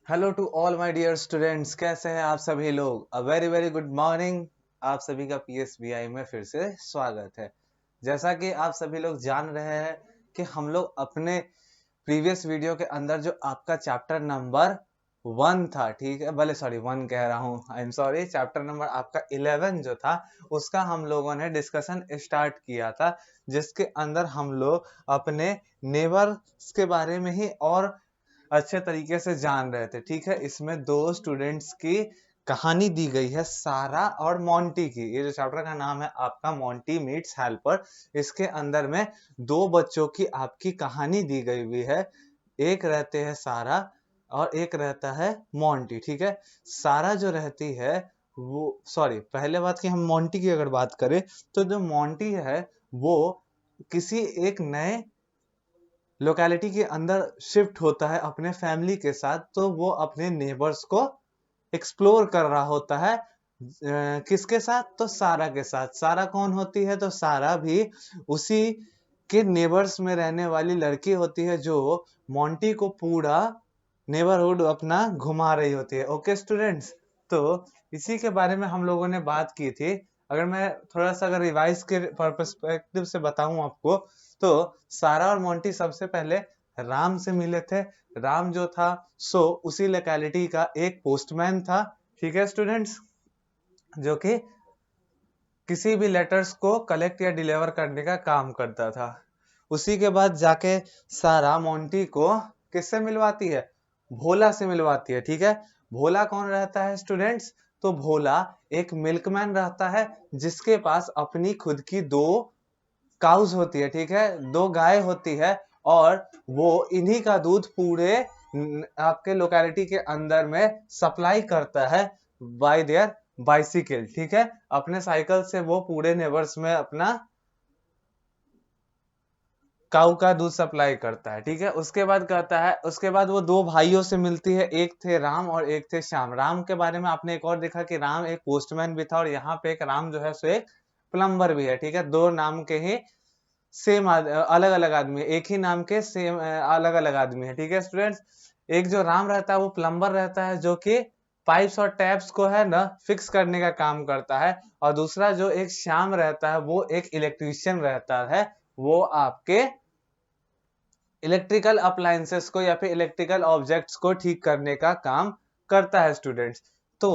Hello to all my dear students, कैसे हैं आप सभी लोग। A very very good morning. आप सभी का पीएसबीआई में फिर से स्वागत है। जैसा कि आप सभी लोग जान रहे हैं कि हम लोग अपने प्रीवियस वीडियो के अंदर जो आपका चैप्टर नंबर 1 था, ठीक है, भले सॉरी 1 कह रहा हूँ, I am sorry, chapter number आपका 11 जो था उसका हम लोगों ने डिस्कशन स्टार्ट किया था, जिसके अंदर हम लोग अपने नेबर्स के बारे में ही और अच्छे तरीके से जान रहे थे। ठीक है, इसमें दो स्टूडेंट्स की कहानी दी गई है, सारा और मोंटी की। ये जो चैप्टर का नाम है आपका मोंटी मीट्स हेल्पर, इसके अंदर में दो बच्चों की आपकी कहानी दी गई हुई है। एक रहते हैं सारा और एक रहता है मोंटी। ठीक है, सारा जो रहती है वो, सॉरी, पहले बात की हम मोंटी की अगर बात करें तो जो मोंटी है वो किसी एक नए लोकेलिटी के अंदर शिफ्ट होता है अपने फैमिली के साथ। तो वो अपने नेबर्स को एक्सप्लोर कर रहा होता है। किसके साथ? तो सारा के साथ। सारा कौन होती है? तो सारा भी उसी के नेबर्स में रहने वाली लड़की होती है जो मोंटी को पूरा नेबरहुड अपना घुमा रही होती है। ओके स्टूडेंट्स, तो इसी के बारे में हम लोगों ने बात की थी। अगर मैं थोड़ा सा अगर रिवाइज के पर्सपेक्टिव से बताऊं आपको, तो सारा और मोंटी सबसे पहले राम से मिले थे। राम जो था सो उसी लोकेलिटी का एक पोस्टमैन था। ठीक है स्टूडेंट्स, जो कि किसी भी लेटर्स को कलेक्ट या डिलीवर करने का काम करता था। उसी के बाद जाके सारा मोंटी को किससे मिलवाती है? भोला से मिलवाती है। ठीक है, भोला कौन रहता है स्टूडेंट्स? तो भोला एक मिल्कमैन रहता है जिसके पास अपनी खुद की दो काउज होती है। ठीक है, दो गाय होती है और वो इन्हीं का दूध पूरे आपके लोकेलिटी के अंदर में सप्लाई करता है बाय देयर बाइसिकल। ठीक है, अपने साइकिल से वो पूरे नेबर्स में अपना काऊ का दूध सप्लाई करता है। ठीक है, उसके बाद कहता है, उसके बाद वो दो भाइयों से मिलती है, एक थे राम और एक थे श्याम। राम के बारे में आपने एक और देखा कि राम एक पोस्टमैन भी था और यहाँ पे एक राम जो है सो एक प्लम्बर भी है। ठीक है, दो नाम के ही सेम अलग अलग आदमी है, एक ही नाम के सेम अलग अलग आदमी है। ठीक है स्टूडेंट्स, एक जो राम रहता है वो प्लम्बर रहता है जो कि पाइप्स और टैप्स को है ना फिक्स करने का काम करता है। और दूसरा जो एक श्याम रहता है वो एक इलेक्ट्रीशियन रहता है। वो आपके इलेक्ट्रिकल अप्लायंसेस को या फिर इलेक्ट्रिकल ऑब्जेक्ट्स को ठीक करने का काम करता है स्टूडेंट्स। तो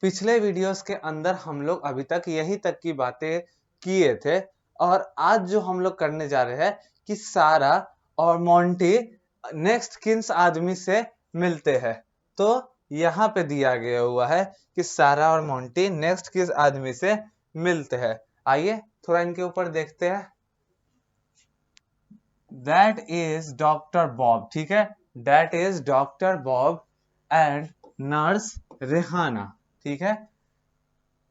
पिछले वीडियोस के अंदर हम लोग अभी तक यही तक की बातें किए थे और आज जो हम लोग करने जा रहे हैं कि सारा और मोंटी नेक्स्ट किन्स आदमी से मिलते हैं। तो यहाँ पे दिया गया हुआ है कि सारा और मोंटी नेक्स्ट किस आदमी से मिलते हैं। आइए थोड़ा इनके ऊपर देखते हैं। That is doctor Bob. ठीक है, that is doctor Bob and nurse Rehana. ठीक है,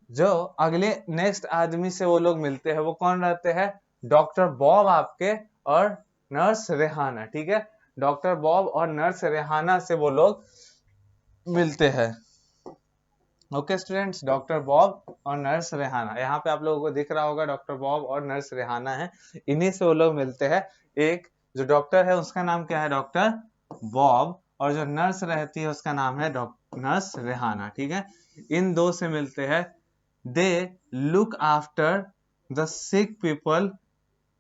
जो अगले नेक्स्ट आदमी से वो लोग मिलते हैं वो कौन रहते हैं? डॉक्टर बॉब आपके और नर्स रेहाना। ठीक है, डॉक्टर बॉब और नर्स रेहाना से वो लोग मिलते हैं। ओके स्टूडेंट्स, डॉक्टर बॉब और नर्स रेहाना, यहाँ पे आप लोगों को दिख रहा होगा डॉक्टर बॉब और नर्स रेहाना है, इन्हीं से वो लोग मिलते हैं। एक जो डॉक्टर है उसका नाम क्या है? Doctor Bob. और जो नर्स रहती है उसका नाम है नर्स रेहाना। ठीक है, इन दो से मिलते हैं। They look after the sick people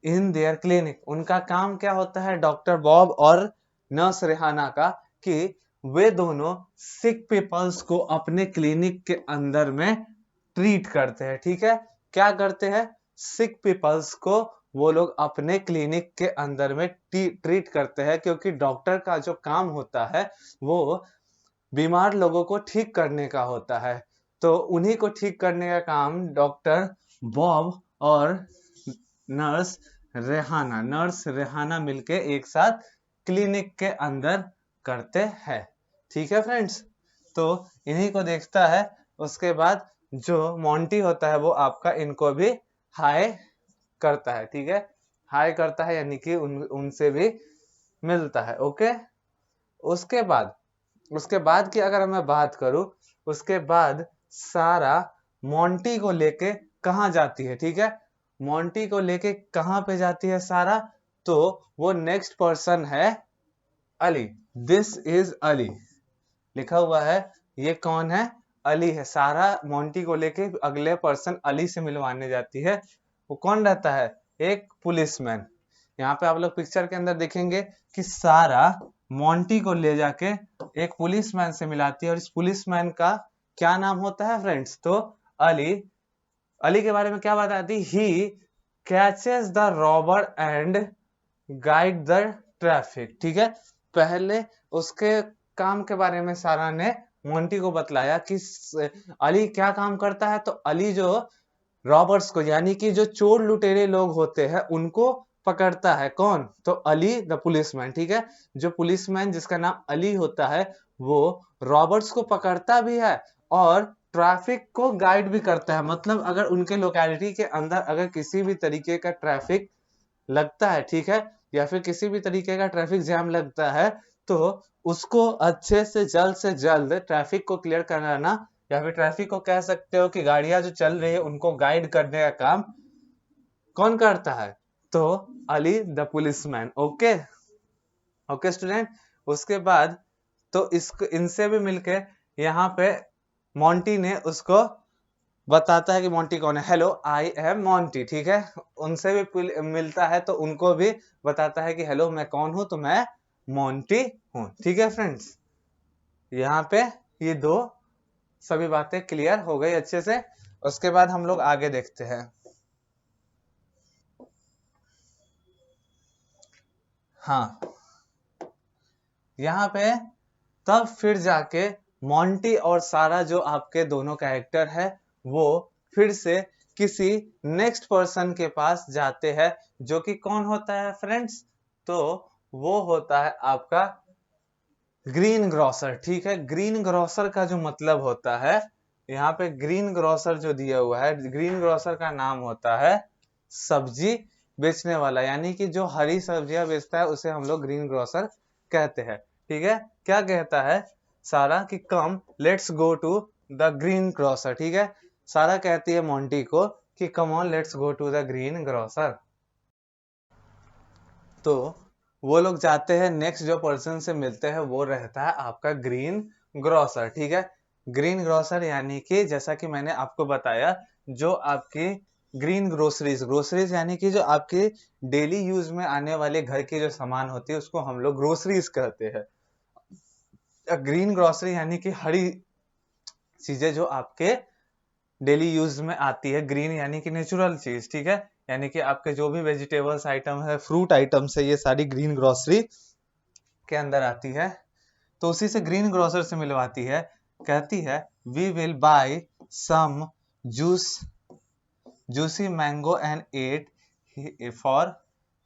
in their clinic. उनका काम क्या होता है डॉक्टर बॉब और नर्स रेहाना का? कि वे दोनों सिक पीपल्स को अपने क्लिनिक के अंदर में ट्रीट करते हैं। ठीक है, क्या करते हैं? सिक पीपल्स को वो लोग अपने क्लिनिक के अंदर में ट्रीट करते हैं, क्योंकि डॉक्टर का जो काम होता है वो बीमार लोगों को ठीक करने का होता है। तो उन्हीं को ठीक करने का काम डॉक्टर बॉब और नर्स रेहाना मिलके एक साथ क्लिनिक के अंदर करते हैं। ठीक है फ्रेंड्स, तो इन्हीं को देखता है। उसके बाद जो मोंटी होता है वो आपका इनको भी हाय करता है। ठीक है, हाय करता है यानी कि उनसे भी मिलता है। ओके, उसके बाद उसके बाद की अगर मैं बात करूं, उसके बाद सारा मोंटी को लेके कहाँ जाती है? ठीक है, मोंटी को लेके कहाँ पे जाती है सारा? तो वो नेक्स्ट पर्सन है अली। This is Ali. लिखा हुआ है ये कौन है, अली है। सारा मोंटी को लेके अगले पर्सन अली से मिलवाने जाती है। वो कौन रहता है, एक पुलिसमैन। यहाँ पे आप लोग पिक्चर के अंदर देखेंगे कि सारा मोंटी को ले जाके एक पुलिसमैन से मिलाती है, और इस पुलिसमैन का क्या नाम होता है फ्रेंड्स, तो अली। अली के बारे में क्या बताती, he catches the robber and guide the traffic. ठीक है, पहले उसके काम के बारे में सारा ने मोंटी को बतलाया कि अली क्या काम करता है। तो अली जो रॉबर्स को, यानी कि जो चोर लुटेरे लोग होते हैं, उनको पकड़ता है। कौन, तो अली द पुलिसमैन। ठीक है, जो पुलिसमैन जिसका नाम अली होता है, वो रॉबर्ट्स को पकड़ता भी है और ट्रैफिक को गाइड भी करता है। मतलब अगर उनके लोकेलिटी के अंदर अगर किसी भी तरीके का ट्रैफिक लगता है, ठीक है, या फिर किसी भी तरीके का ट्रैफिक जैम लगता है, तो उसको अच्छे से जल्द ट्रैफिक को क्लियर कराना, या फिर ट्रैफिक को कह सकते हो कि गाड़ियां जो चल रही है उनको गाइड करने का काम कौन करता है, तो Ali the policeman. Okay okay student. उसके बाद तो इसको इनसे भी मिलके यहाँ पे मोंटी ने उसको बताता है कि मोंटी कौन है। Hello I am Monty. ठीक है, उनसे भी मिलता है तो उनको भी बताता है कि हेलो मैं कौन हूं, तो मैं मोंटी हूं। ठीक है फ्रेंड्स, यहाँ पे ये दो सभी बातें क्लियर हो गई अच्छे से। उसके बाद हम लोग आगे देखते हैं। हाँ, यहाँ पे तब फिर जाके मोंटी और सारा जो आपके दोनों कैरेक्टर है, वो फिर से किसी नेक्स्ट पर्सन के पास जाते हैं, जो कि कौन होता है फ्रेंड्स, तो वो होता है आपका ग्रीन ग्रोसर। ठीक है, ग्रीन ग्रोसर का जो मतलब होता है, यहाँ पे ग्रीन ग्रोसर जो दिया हुआ है, ग्रीन ग्रोसर का नाम होता है सब्जी बेचने वाला, यानी कि जो हरी सब्जियां बेचता है उसे हम लोग ग्रीन ग्रोसर कहते हैं। ठीक है, क्या कहता है सारा कि come let's go to the green grocer. ठीक है, सारा कहती है मोंटी को कि come on let's go to the green grocer. तो वो लोग जाते हैं, नेक्स्ट जो पर्सन से मिलते हैं वो रहता है आपका ग्रीन ग्रोसर। ठीक है, ग्रीन ग्रोसर यानी कि जैसा कि मैंने आपको बताया, जो आपकी ग्रीन ग्रोसरीज, ग्रोसरीज यानी कि जो आपके डेली यूज में आने वाले घर के जो सामान होती है उसको हम लोग ग्रोसरीज कहते हैं। ग्रीन ग्रोसरी यानी कि हरी चीजें जो आपके डेली यूज में आती है। ग्रीन यानी कि नेचुरल चीज। ठीक है, यानी कि आपके जो भी वेजिटेबल्स आइटम है, फ्रूट आइटम्स है, ये सारी ग्रीन ग्रोसरी के अंदर आती है। तो उसी से ग्रीन ग्रोसर से मिलवाती है। कहती है we will buy some juice juicy mango and ate for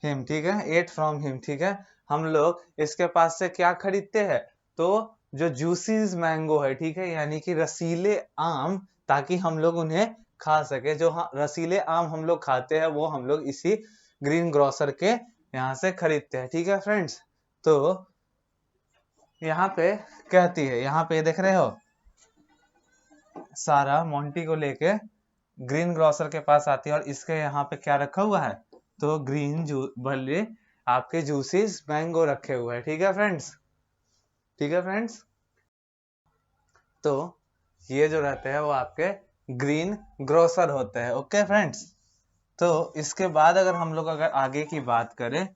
him. ठीक है, एट फ्रॉम हिम। ठीक है, हम लोग इसके पास से क्या खरीदते हैं, तो जो जूसीज मैंगो है, ठीक है, यानी कि रसीले आम, ताकि हम लोग उन्हें खा सके। जो रसीले आम हम लोग खाते हैं वो हम लोग इसी ग्रीन ग्रोसर के यहाँ से खरीदते हैं। ठीक है फ्रेंड्स, तो यहाँ पे कहती है, यहाँ पे देख रहे हो, सारा मोंटी को लेके ग्रीन ग्रोसर के पास आती है और इसके यहाँ पे क्या रखा हुआ है, तो ग्रीन भले आपके जूसेस मैंगो रखे हुए हैं। ठीक है फ्रेंड्स, ठीक है फ्रेंड्स। तो ये जो रहते हैं वो आपके ग्रीन ग्रोसर होते हैं। ओके फ्रेंड्स, तो इसके बाद अगर हम लोग अगर आगे की बात करें,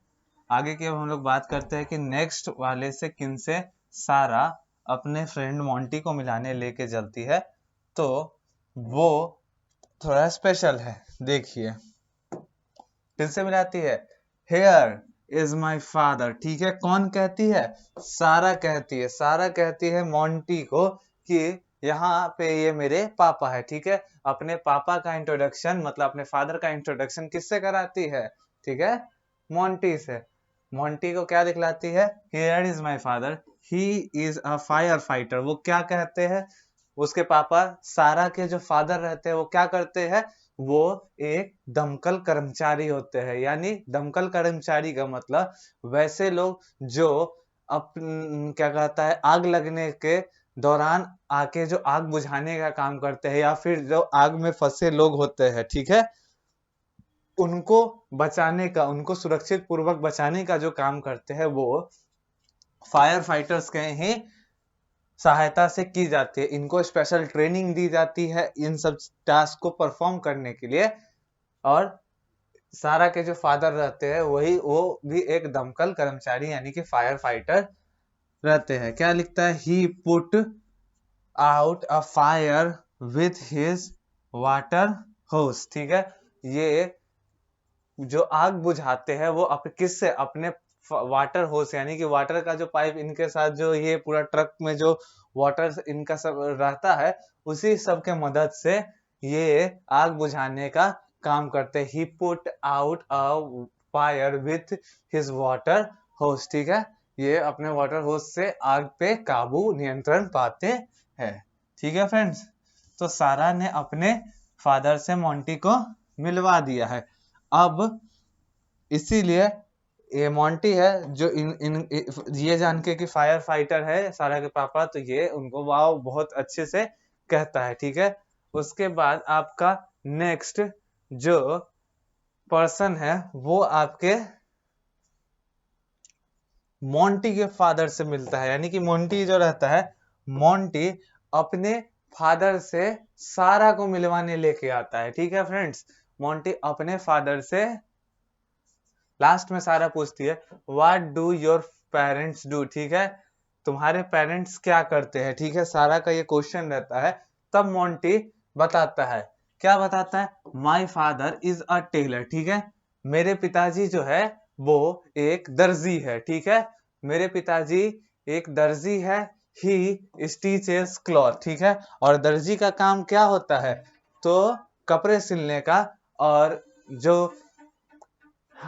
आगे की अब हम लोग बात करते हैं कि नेक्स्ट वाले से किन से सारा अपने फ्रेंड मोंटी को मिलाने लेके चलती है। तो वो थोड़ा स्पेशल है, देखिए किनसे मिलाती है, हेयर इज माई फादर। ठीक है, कौन कहती है, सारा कहती है। सारा कहती है मोंटी को कि यहाँ पे ये मेरे पापा है। ठीक है, अपने पापा का इंट्रोडक्शन, मतलब अपने फादर का इंट्रोडक्शन किससे कराती है, ठीक है, मोंटी से। मोंटी को क्या दिखलाती है, here is my father, he is a fire fighter. वो क्या कहते हैं, उसके पापा सारा के जो फादर रहते हैं वो क्या करते हैं, वो एक दमकल कर्मचारी होते हैं। यानी दमकल कर्मचारी का मतलब वैसे लोग जो क्या कहता है, आग लगने के दौरान आके जो आग बुझाने का काम करते हैं, या फिर जो आग में फंसे लोग होते हैं, ठीक है, उनको बचाने का, उनको सुरक्षित पूर्वक बचाने का जो काम करते हैं वो फायर फाइटर्स के ही सहायता से की जाती है। इनको स्पेशल ट्रेनिंग दी जाती है इन सब टास्क को परफॉर्म करने के लिए। और सारा के जो फादर रहते हैं वो भी एक दमकल कर्मचारी यानी कि फायर फाइटर रहते हैं। क्या लिखता है, he put out a fire with his water hose. ठीक है, ये जो आग बुझाते हैं वो किससे, अपने वाटर होस यानी कि वाटर का जो पाइप इनके साथ जो ये पूरा ट्रक में जो वाटर इनका सब रहता है उसी सब के मदद से ये आग बुझाने का काम करते हैं। He put out a fire with his water hose. ठीक है, ये अपने वाटर होस से आग पे काबू नियंत्रण पाते हैं। ठीक है फ्रेंड्स, तो सारा ने अपने फादर से मोंटी को मिलवा दिया है। अब इसीलिए ये मोंटी है जो ये जान के कि फायर फाइटर है सारा के पापा, तो ये उनको वाव बहुत अच्छे से कहता है। ठीक है, उसके बाद आपका नेक्स्ट जो पर्सन है वो आपके मोंटी के फादर से मिलता है। यानी कि मोंटी जो रहता है, मोंटी अपने फादर से सारा को मिलवाने लेके आता है। ठीक है फ्रेंड्स, मोंटी अपने फादर से, लास्ट में सारा पूछती है what do your parents do. ठीक है, तुम्हारे पेरेंट्स क्या करते हैं। ठीक है, सारा का ये क्वेश्चन रहता है। तब मोंटी बताता है, क्या बताता है, my father is a tailor. ठीक है, मेरे पिताजी जो है वो एक दर्जी है। ठीक है, मेरे पिताजी एक दर्जी है। ही स्टिचेस क्लॉथ। ठीक है, और दर्जी का काम क्या होता है, तो कपड़े सिलने का। और जो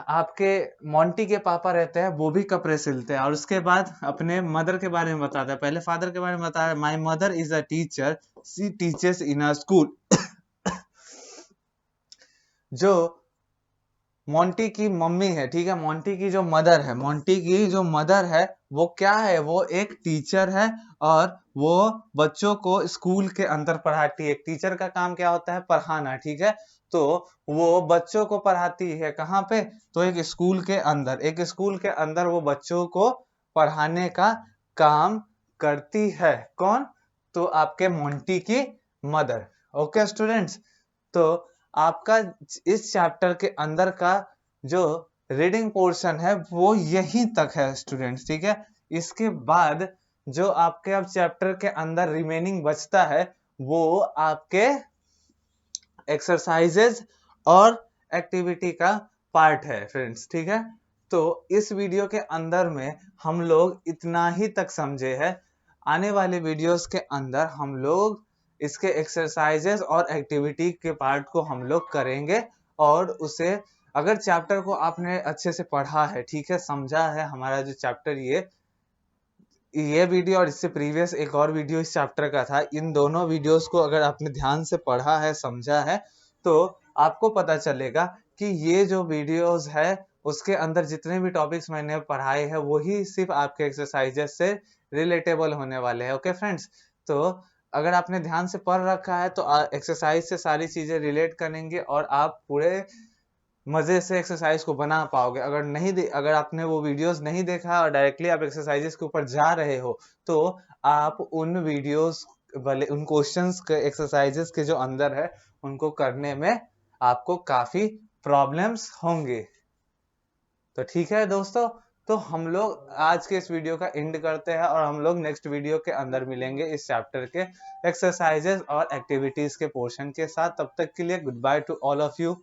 आपके मोंटी के पापा रहते हैं वो भी कपड़े सिलते हैं। और उसके बाद अपने मदर के बारे में बताता है, पहले फादर के बारे में बताया, my mother is a teacher, she teachers in a school. जो मोंटी की मम्मी है, ठीक है, मोंटी की जो मदर है, मोंटी की जो मदर है वो क्या है, वो एक टीचर है। और वो बच्चों को स्कूल के अंदर पढ़ाती है। एक टीचर का काम क्या होता है, पढ़ाना। ठीक है, तो वो बच्चों को पढ़ाती है कहाँ पे, तो एक स्कूल के अंदर। एक स्कूल के अंदर वो बच्चों को पढ़ाने का काम करती है। कौन, तो आपके मोंटी की मदर। ओके स्टूडेंट्स, तो आपका इस चैप्टर के अंदर का जो रीडिंग पोर्शन है वो यहीं तक है स्टूडेंट्स। ठीक है, इसके बाद जो आपके अब चैप्टर के अंदर रिमेनिंग बचता है वो आपके एक्सरसाइजेज और एक्टिविटी का पार्ट है फ्रेंड्स। ठीक है, तो इस वीडियो के अंदर में हम लोग इतना ही तक समझे हैं। आने वाले वीडियोस के अंदर हम लोग इसके एक्सरसाइजेस और एक्टिविटी के पार्ट को हम लोग करेंगे। और उसे, अगर चैप्टर को आपने अच्छे से पढ़ा है, ठीक है, समझा है हमारा जो चैप्टर, ये वीडियो और इससे प्रीवियस एक और वीडियो इस चैप्टर का था, इन दोनों वीडियोस को अगर आपने ध्यान से पढ़ा है, समझा है, तो आपको पता चलेगा कि ये जो वीडियोस है उसके अंदर जितने भी टॉपिक्स मैंने पढ़ाए हैं वही सिर्फ आपके एक्सरसाइजेस से रिलेटेबल होने वाले हैं। ओके फ्रेंड्स, तो अगर आपने ध्यान से पढ़ रखा है तो एक्सरसाइज से सारी चीजें रिलेट करेंगे और आप पूरे मजे से एक्सरसाइज को बना पाओगे। अगर आपने वो वीडियोस नहीं देखा और डायरेक्टली आप एक्सरसाइजेस के ऊपर जा रहे हो तो आप उन वीडियोस वाले उन क्वेश्चंस के एक्सरसाइजेस के जो अंदर है उनको करने में आपको काफी प्रॉब्लम्स होंगे। तो ठीक है दोस्तों, तो हम लोग आज के इस वीडियो का एंड करते हैं और हम लोग नेक्स्ट वीडियो के अंदर मिलेंगे इस चैप्टर के एक्सरसाइजेस और एक्टिविटीज के पोर्शन के साथ। तब तक के लिए good by two all of you.